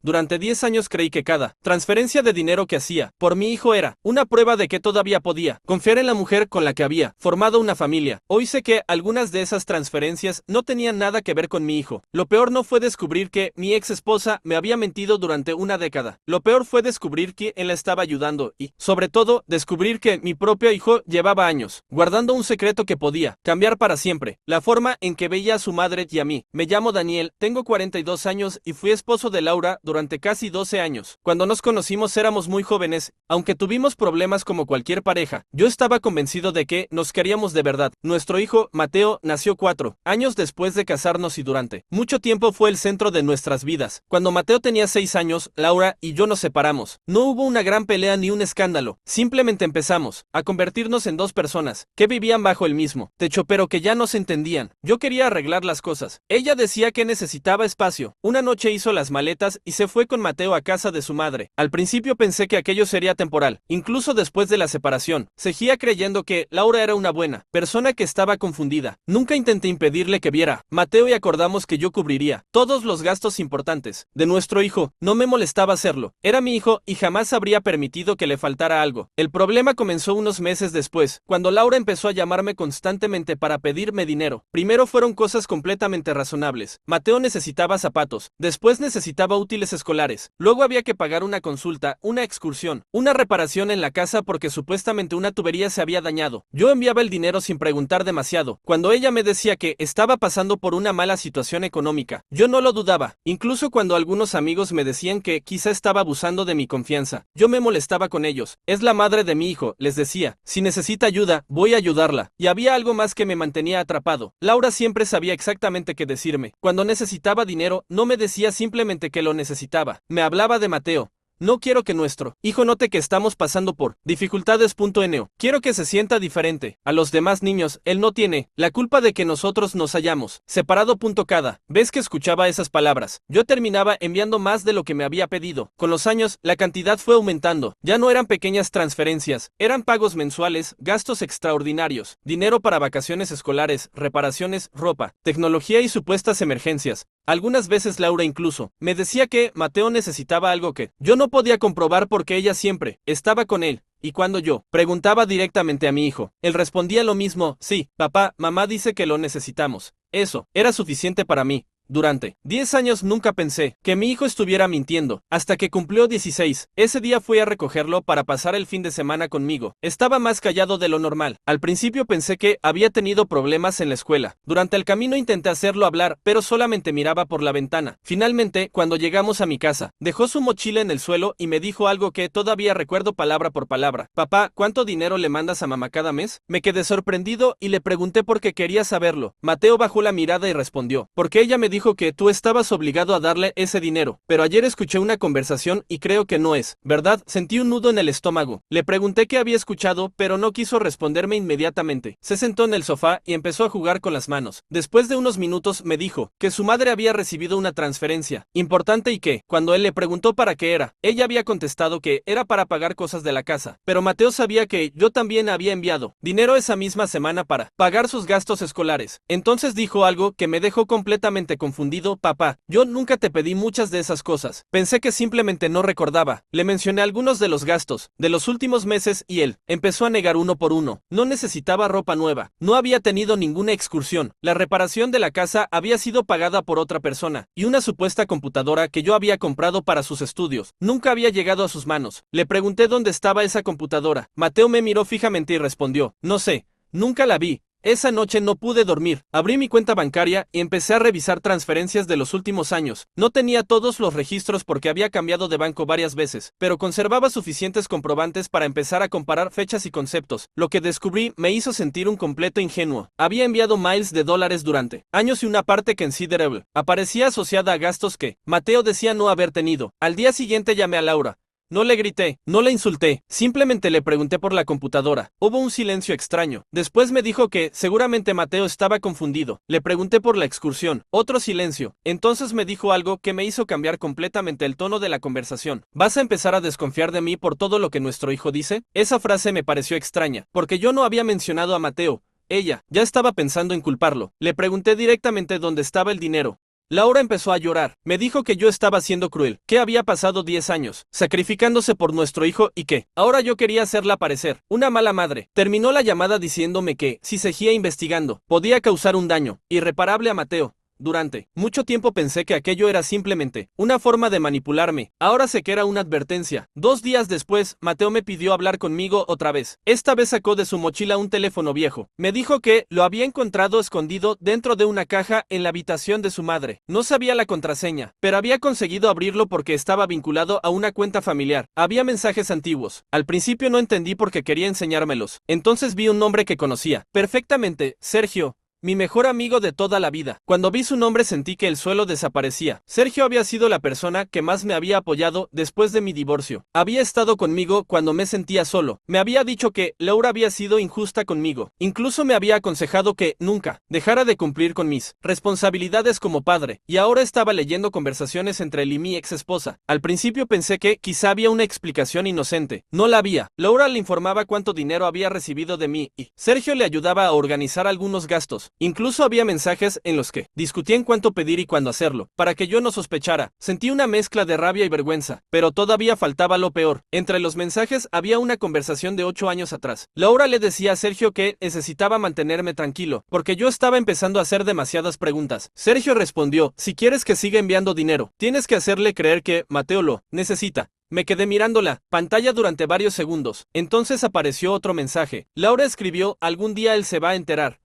Durante 10 años creí que cada transferencia de dinero que hacía por mi hijo era una prueba de que todavía podía confiar en la mujer con la que había formado una familia. Hoy sé que algunas de esas transferencias no tenían nada que ver con mi hijo. Lo peor no fue descubrir que mi ex esposa me había mentido durante una década. Lo peor fue descubrir que él la estaba ayudando y, sobre todo, descubrir que mi propio hijo llevaba años guardando un secreto que podía cambiar para siempre. La forma en que veía a su madre y a mí. Me llamo Daniel, tengo 42 años y fui esposo de Laura durante casi 12 años. Cuando nos conocimos éramos muy jóvenes, aunque tuvimos problemas como cualquier pareja. Yo estaba convencido de que nos queríamos de verdad. Nuestro hijo, Mateo, nació 4 años después de casarnos y durante mucho tiempo fue el centro de nuestras vidas. Cuando Mateo tenía 6 años, Laura y yo nos separamos. No hubo una gran pelea ni un escándalo. Simplemente empezamos a convertirnos en dos personas que vivían bajo el mismo techo pero que ya no se entendían. Yo quería arreglar las cosas. Ella decía que necesitaba espacio. Una noche hizo las maletas y se fue con Mateo a casa de su madre. Al principio pensé que aquello sería temporal. Incluso después de la separación, seguía creyendo que Laura era una buena persona que estaba confundida. Nunca intenté impedirle que viera Mateo y acordamos que yo cubriría todos los gastos importantes de nuestro hijo. No me molestaba hacerlo. Era mi hijo y jamás habría permitido que le faltara algo. El problema comenzó unos meses después, cuando Laura empezó a llamarme constantemente para pedirme dinero. Primero fueron cosas completamente razonables. Mateo necesitaba zapatos, después necesitaba útiles escolares, luego había que pagar una consulta, una excursión, una reparación en la casa porque supuestamente una tubería se había dañado. Yo enviaba el dinero sin preguntar demasiado. Cuando ella me decía que estaba pasando por una mala situación económica, yo no lo dudaba. Incluso cuando algunos amigos me decían que quizá estaba abusando de mi confianza, yo me molestaba con ellos. Es la madre de mi hijo, les decía. Si necesita ayuda, voy a ayudarla. Y había algo más que me mantenía atrapado. Laura siempre sabía exactamente qué decirme. Cuando necesitaba dinero, no me decía simplemente que lo necesitaba. Me hablaba de Mateo. No quiero que nuestro hijo note que estamos pasando por dificultades.no. Quiero que se sienta diferente a los demás niños. Él no tiene la culpa de que nosotros nos hayamos separado. Cada vez que escuchaba esas palabras, yo terminaba enviando más de lo que me había pedido. Con los años, la cantidad fue aumentando. Ya no eran pequeñas transferencias, eran pagos mensuales, gastos extraordinarios, dinero para vacaciones escolares, reparaciones, ropa, tecnología y supuestas emergencias. Algunas veces Laura incluso me decía que Mateo necesitaba algo que yo no podía comprobar porque ella siempre estaba con él. Y cuando yo preguntaba directamente a mi hijo, él respondía lo mismo: sí, papá, mamá dice que lo necesitamos. Eso era suficiente para mí. Durante 10 años nunca pensé que mi hijo estuviera mintiendo, hasta que cumplió 16. Ese día fui a recogerlo para pasar el fin de semana conmigo. Estaba más callado de lo normal. Al principio pensé que había tenido problemas en la escuela. Durante el camino intenté hacerlo hablar, pero solamente miraba por la ventana. Finalmente, cuando llegamos a mi casa, dejó su mochila en el suelo y me dijo algo que todavía recuerdo palabra por palabra. Papá, ¿cuánto dinero le mandas a mamá cada mes? Me quedé sorprendido y le pregunté por qué quería saberlo. Mateo bajó la mirada y respondió: porque ella me dijo que tú estabas obligado a darle ese dinero, pero ayer escuché una conversación y creo que no es verdad. Sentí un nudo en el estómago. Le pregunté qué había escuchado, pero no quiso responderme inmediatamente. Se sentó en el sofá y empezó a jugar con las manos. Después de unos minutos me dijo que su madre había recibido una transferencia importante y que, cuando él le preguntó para qué era, ella había contestado que era para pagar cosas de la casa. Pero Mateo sabía que yo también había enviado dinero esa misma semana para pagar sus gastos escolares. Entonces dijo algo que me dejó completamente confundido: papá, yo nunca te pedí muchas de esas cosas. Pensé que simplemente no recordaba. Le mencioné algunos de los gastos de los últimos meses y él empezó a negar uno por uno. No necesitaba ropa nueva. No había tenido ninguna excursión. La reparación de la casa había sido pagada por otra persona y una supuesta computadora que yo había comprado para sus estudios nunca había llegado a sus manos. Le pregunté dónde estaba esa computadora. Mateo me miró fijamente y respondió: no sé, nunca la vi. Esa noche no pude dormir. Abrí mi cuenta bancaria y empecé a revisar transferencias de los últimos años. No tenía todos los registros porque había cambiado de banco varias veces, pero conservaba suficientes comprobantes para empezar a comparar fechas y conceptos. Lo que descubrí me hizo sentir un completo ingenuo. Había enviado miles de dólares durante años y una parte considerable aparecía asociada a gastos que Mateo decía no haber tenido. Al día siguiente llamé a Laura. No le grité, no le insulté, simplemente le pregunté por la computadora. Hubo un silencio extraño. Después me dijo que seguramente Mateo estaba confundido. Le pregunté por la excursión. Otro silencio. Entonces me dijo algo que me hizo cambiar completamente el tono de la conversación. ¿Vas a empezar a desconfiar de mí por todo lo que nuestro hijo dice? Esa frase me pareció extraña, porque yo no había mencionado a Mateo. Ella ya estaba pensando en culparlo. Le pregunté directamente dónde estaba el dinero. Laura empezó a llorar. Me dijo que yo estaba siendo cruel, que había pasado 10 años, sacrificándose por nuestro hijo y que ahora yo quería hacerla parecer una mala madre. Terminó la llamada diciéndome que, si seguía investigando, podía causar un daño irreparable a Mateo. Durante mucho tiempo pensé que aquello era simplemente una forma de manipularme. Ahora sé que era una advertencia. 2 días después, Mateo me pidió hablar conmigo otra vez. Esta vez sacó de su mochila un teléfono viejo. Me dijo que lo había encontrado escondido dentro de una caja en la habitación de su madre. No sabía la contraseña, pero había conseguido abrirlo porque estaba vinculado a una cuenta familiar. Había mensajes antiguos. Al principio no entendí por qué quería enseñármelos. Entonces vi un nombre que conocía perfectamente: Sergio. Mi mejor amigo de toda la vida. Cuando vi su nombre sentí que el suelo desaparecía. Sergio había sido la persona que más me había apoyado después de mi divorcio. Había estado conmigo cuando me sentía solo. Me había dicho que Laura había sido injusta conmigo. Incluso me había aconsejado que nunca dejara de cumplir con mis responsabilidades como padre. Y ahora estaba leyendo conversaciones entre él y mi ex esposa. Al principio pensé que quizá había una explicación inocente. No la había. Laura le informaba cuánto dinero había recibido de mí y Sergio le ayudaba a organizar algunos gastos. Incluso había mensajes en los que discutían cuánto pedir y cuándo hacerlo, para que yo no sospechara. Sentí una mezcla de rabia y vergüenza, pero todavía faltaba lo peor. Entre los mensajes había una conversación de 8 años atrás. Laura le decía a Sergio que necesitaba mantenerme tranquilo, porque yo estaba empezando a hacer demasiadas preguntas. Sergio respondió: si quieres que siga enviando dinero, tienes que hacerle creer que Mateo lo necesita. Me quedé mirando la pantalla durante varios segundos. Entonces apareció otro mensaje. Laura escribió: algún día él se va a enterar.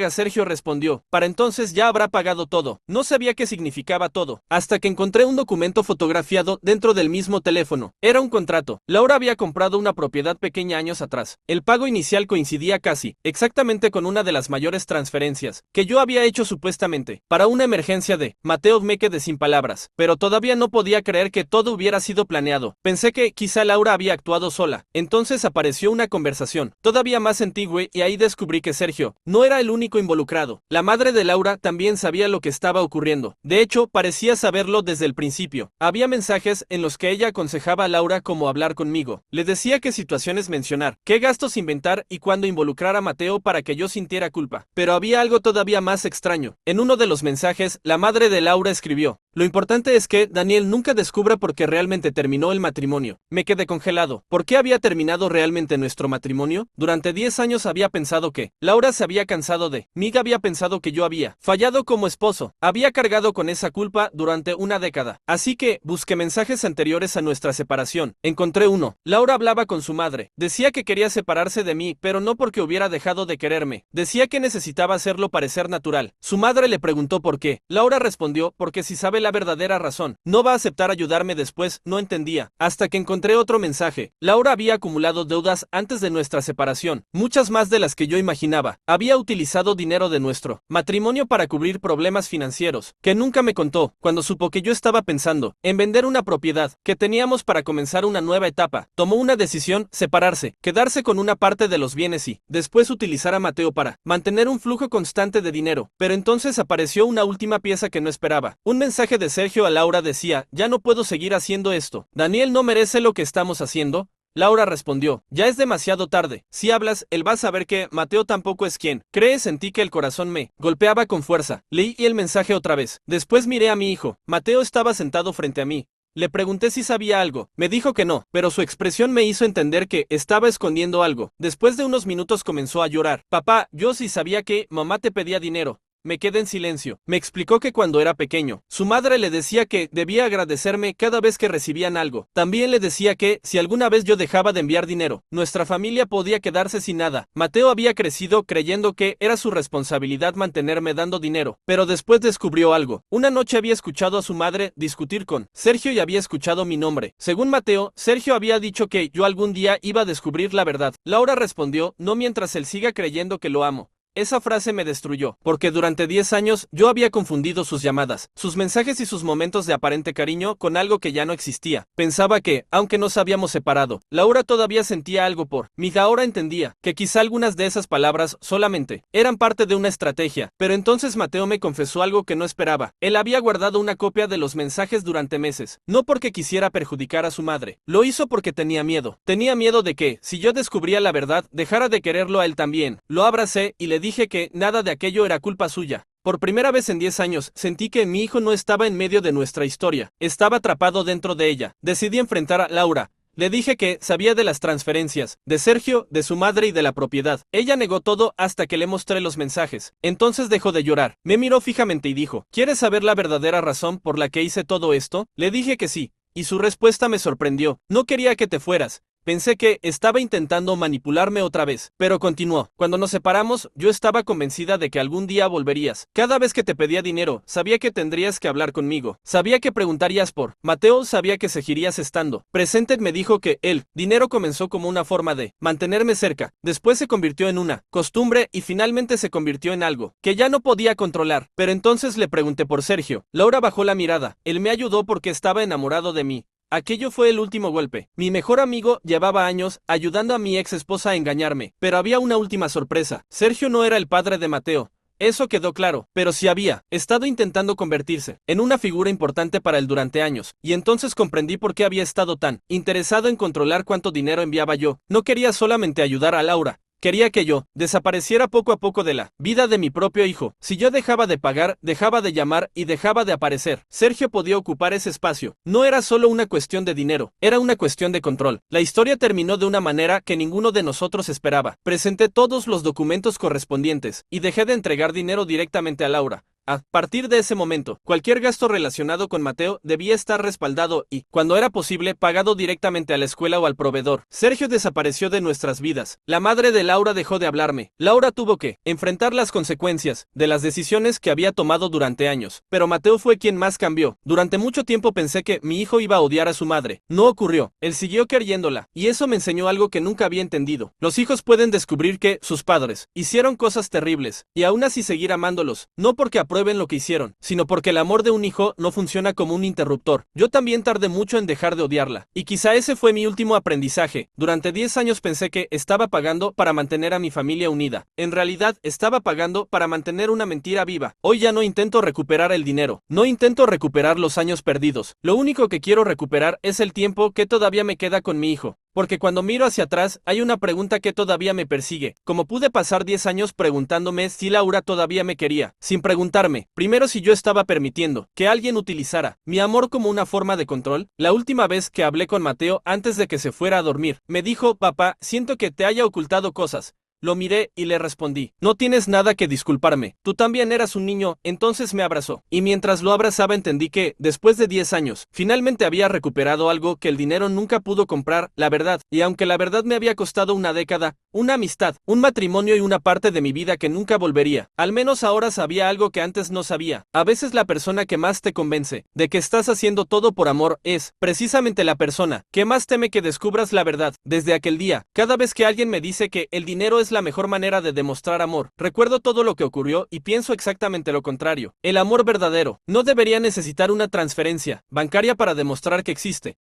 Sergio respondió: para entonces ya habrá pagado todo. No sabía qué significaba todo, hasta que encontré un documento fotografiado dentro del mismo teléfono. Era un contrato. Laura había comprado una propiedad pequeña años atrás. El pago inicial coincidía casi exactamente con una de las mayores transferencias que yo había hecho supuestamente para una emergencia de Mateo. Me quedé sin palabras, pero todavía no podía creer que todo hubiera sido planeado. Pensé que quizá Laura había actuado sola. Entonces apareció una conversación todavía más antigua y ahí descubrí que Sergio no era el único involucrado. La madre de Laura también sabía lo que estaba ocurriendo. De hecho, parecía saberlo desde el principio. Había mensajes en los que ella aconsejaba a Laura cómo hablar conmigo. Le decía qué situaciones mencionar, qué gastos inventar y cuándo involucrar a Mateo para que yo sintiera culpa. Pero había algo todavía más extraño. En uno de los mensajes, la madre de Laura escribió: lo importante es que Daniel nunca descubra por qué realmente terminó el matrimonio. Me quedé congelado. ¿Por qué había terminado realmente nuestro matrimonio? Durante 10 años había pensado que Laura se había cansado de mí, había pensado que yo había fallado como esposo. Había cargado con esa culpa durante una década. Así que busqué mensajes anteriores a nuestra separación. Encontré uno. Laura hablaba con su madre. Decía que quería separarse de mí, pero no porque hubiera dejado de quererme. Decía que necesitaba hacerlo parecer natural. Su madre le preguntó por qué. Laura respondió: porque si sabe la verdadera razón, no va a aceptar ayudarme después. No entendía. Hasta que encontré otro mensaje. Laura había acumulado deudas antes de nuestra separación, muchas más de las que yo imaginaba. Había utilizado dinero de nuestro matrimonio para cubrir problemas financieros, que nunca me contó. Cuando supo que yo estaba pensando en vender una propiedad que teníamos para comenzar una nueva etapa, tomó una decisión: separarse, quedarse con una parte de los bienes y después utilizar a Mateo para mantener un flujo constante de dinero. Pero entonces apareció una última pieza que no esperaba. Un mensaje de Sergio a Laura decía: ya no puedo seguir haciendo esto. Daniel no merece lo que estamos haciendo. Laura respondió: ya es demasiado tarde. Si hablas, él va a saber que Mateo tampoco es quien cree. Sentí que el corazón me golpeaba con fuerza. Leí el mensaje otra vez. Después miré a mi hijo. Mateo estaba sentado frente a mí. Le pregunté si sabía algo. Me dijo que no, pero su expresión me hizo entender que estaba escondiendo algo. Después de unos minutos comenzó a llorar. Papá, yo sí sabía que mamá te pedía dinero. Me quedé en silencio. Me explicó que cuando era pequeño, su madre le decía que debía agradecerme cada vez que recibían algo. También le decía que, si alguna vez yo dejaba de enviar dinero, nuestra familia podía quedarse sin nada. Mateo había crecido creyendo que era su responsabilidad mantenerme dando dinero, pero después descubrió algo. Una noche había escuchado a su madre discutir con Sergio y había escuchado mi nombre. Según Mateo, Sergio había dicho que yo algún día iba a descubrir la verdad. Laura respondió: no mientras él siga creyendo que lo amo. Esa frase me destruyó, porque durante 10 años yo había confundido sus llamadas, sus mensajes y sus momentos de aparente cariño con algo que ya no existía. Pensaba que, aunque nos habíamos separado, Laura todavía sentía algo por mí. Ahora entendía que quizá algunas de esas palabras solamente eran parte de una estrategia. Pero entonces Mateo me confesó algo que no esperaba. Él había guardado una copia de los mensajes durante meses, no porque quisiera perjudicar a su madre. Lo hizo porque tenía miedo. Tenía miedo de que, si yo descubría la verdad, dejara de quererlo a él también. Lo abracé y le dije que nada de aquello era culpa suya. Por primera vez en 10 años, sentí que mi hijo no estaba en medio de nuestra historia, estaba atrapado dentro de ella. Decidí enfrentar a Laura. Le dije que sabía de las transferencias, de Sergio, de su madre y de la propiedad. Ella negó todo hasta que le mostré los mensajes. Entonces dejó de llorar. Me miró fijamente y dijo, ¿quieres saber la verdadera razón por la que hice todo esto? Le dije que sí, y su respuesta me sorprendió. No quería que te fueras. Pensé que estaba intentando manipularme otra vez, pero continuó. Cuando nos separamos, yo estaba convencida de que algún día volverías. Cada vez que te pedía dinero, sabía que tendrías que hablar conmigo. Sabía que preguntarías por Mateo, sabía que seguirías estando presente. Me dijo que el dinero comenzó como una forma de mantenerme cerca. Después se convirtió en una costumbre y finalmente se convirtió en algo que ya no podía controlar. Pero entonces le pregunté por Sergio. Laura bajó la mirada. Él me ayudó porque estaba enamorado de mí. Aquello fue el último golpe. Mi mejor amigo llevaba años ayudando a mi ex esposa a engañarme, pero había una última sorpresa. Sergio no era el padre de Mateo. Eso quedó claro, pero sí había estado intentando convertirse en una figura importante para él durante años, y entonces comprendí por qué había estado tan interesado en controlar cuánto dinero enviaba yo. No quería solamente ayudar a Laura. Quería que yo desapareciera poco a poco de la vida de mi propio hijo. Si yo dejaba de pagar, dejaba de llamar y dejaba de aparecer, Sergio podía ocupar ese espacio. No era solo una cuestión de dinero, era una cuestión de control. La historia terminó de una manera que ninguno de nosotros esperaba. Presenté todos los documentos correspondientes y dejé de entregar dinero directamente a Laura. A partir de ese momento, cualquier gasto relacionado con Mateo debía estar respaldado y, cuando era posible, pagado directamente a la escuela o al proveedor. Sergio desapareció de nuestras vidas. La madre de Laura dejó de hablarme. Laura tuvo que enfrentar las consecuencias de las decisiones que había tomado durante años. Pero Mateo fue quien más cambió. Durante mucho tiempo pensé que mi hijo iba a odiar a su madre. No ocurrió. Él siguió queriéndola, y eso me enseñó algo que nunca había entendido. Los hijos pueden descubrir que sus padres hicieron cosas terribles, y aún así seguir amándolos, no porque aprueben lo que hicieron, sino porque el amor de un hijo no funciona como un interruptor. Yo también tardé mucho en dejar de odiarla, y quizá ese fue mi último aprendizaje. Durante 10 años pensé que estaba pagando para mantener a mi familia unida. En realidad, estaba pagando para mantener una mentira viva. Hoy ya no intento recuperar el dinero, no intento recuperar los años perdidos. Lo único que quiero recuperar es el tiempo que todavía me queda con mi hijo. Porque cuando miro hacia atrás, hay una pregunta que todavía me persigue. ¿Cómo pude pasar 10 años preguntándome si Laura todavía me quería? Sin preguntarme, primero, si yo estaba permitiendo que alguien utilizara mi amor como una forma de control. La última vez que hablé con Mateo antes de que se fuera a dormir, me dijo, papá, siento que te haya ocultado cosas. Lo miré y le respondí, no tienes nada que disculparme, tú también eras un niño. Entonces me abrazó, y mientras lo abrazaba entendí que, después de 10 años, finalmente había recuperado algo que el dinero nunca pudo comprar, la verdad. Y aunque la verdad me había costado una década, una amistad, un matrimonio y una parte de mi vida que nunca volvería, al menos ahora sabía algo que antes no sabía. A veces la persona que más te convence de que estás haciendo todo por amor es, precisamente, la persona que más teme que descubras la verdad. Desde aquel día, cada vez que alguien me dice que el dinero es la mejor manera de demostrar amor, recuerdo todo lo que ocurrió y pienso exactamente lo contrario. El amor verdadero no debería necesitar una transferencia bancaria para demostrar que existe.